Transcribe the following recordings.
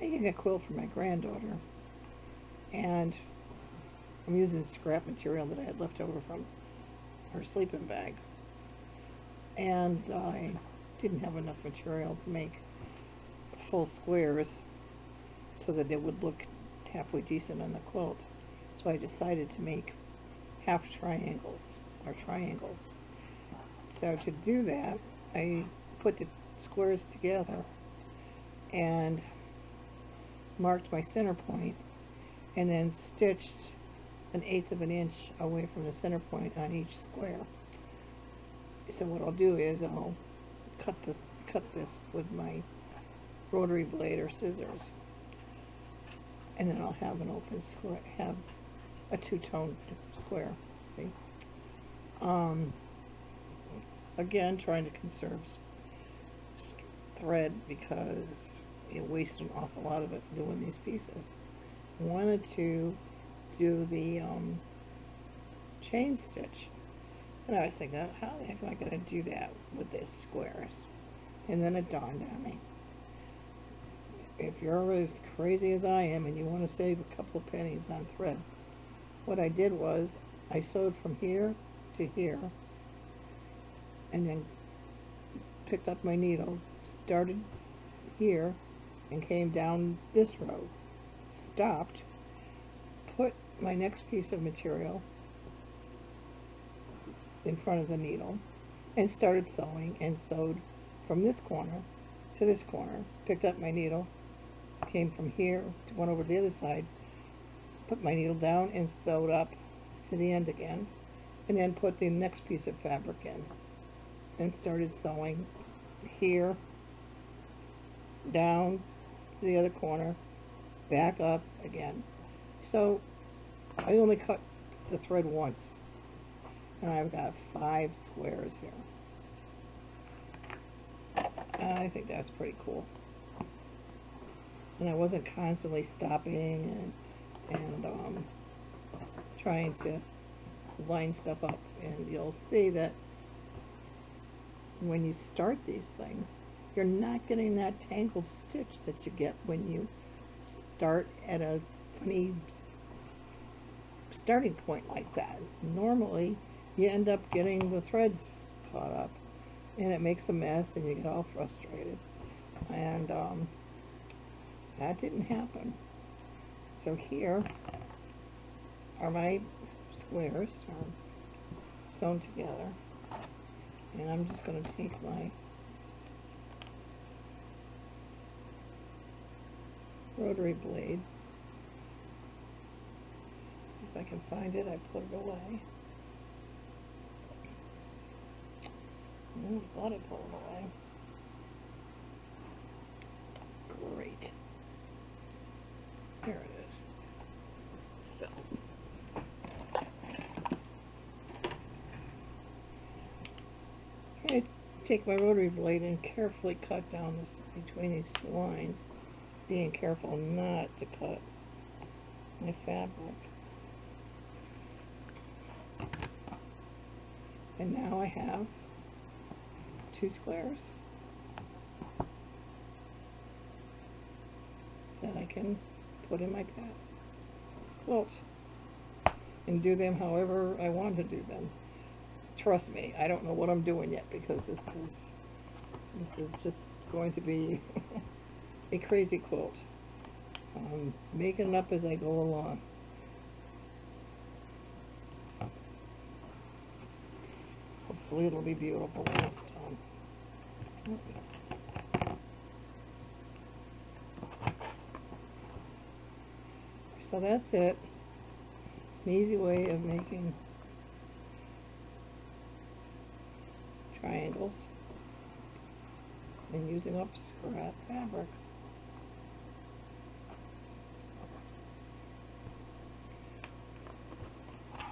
making a quilt for my granddaughter, and I'm using scrap material that I had left over from her sleeping bag. And I didn't have enough material to make full squares so that it would look halfway decent on the quilt. So I decided to make half triangles, or triangles. So to do that, I put the squares together and marked my center point, and then stitched 1/8 of an inch away from the center point on each square. So what I'll do is I'll cut this with my rotary blade or scissors, and then I'll have an open square, have a two-tone square. See, again, trying to conserve thread because you waste an awful lot of it doing these pieces. Wanted to do the chain stitch, and I was thinking, how the heck am I going to do that with this squares? And then it dawned on me, if you're as crazy as I am and you want to save a couple of pennies on thread, what I did was I sewed from here to here, and then picked up my needle, started here, and came down this row, stopped, put my next piece of material in front of the needle, and started sewing, and sewed from this corner to this corner, picked up my needle, came from here, went over to the other side, put my needle down and sewed up to the end again, and then put the next piece of fabric in, and started sewing here, down to the other corner, back up again. So I only cut the thread once, and I've got 5 squares here. And I think that's pretty cool. And I wasn't constantly stopping and trying to line stuff up. And you'll see that when you start these things, you're not getting that tangled stitch that you get when you start at a funny starting point like that. Normally, you end up getting the threads caught up, and it makes a mess, and you get all frustrated. And that didn't happen. So here are my squares sewn together, and I'm just going to take my rotary blade. If I can find it, I put it away. I thought I pulled it away. Great. There it is. So, I take my rotary blade and carefully cut down this between these 2 lines, being careful not to cut my fabric. And now I have 2 squares that I can put in my quilt and do them however I want to do them. Trust me, I don't know what I'm doing yet, because this is just going to be a crazy quilt. I'm making it up as I go along. Hopefully it'll be beautiful when it's done. So that's it. An easy way of making triangles and using up scrap fabric.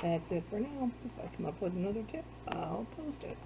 That's it for now. If I come up with another tip, I'll post it.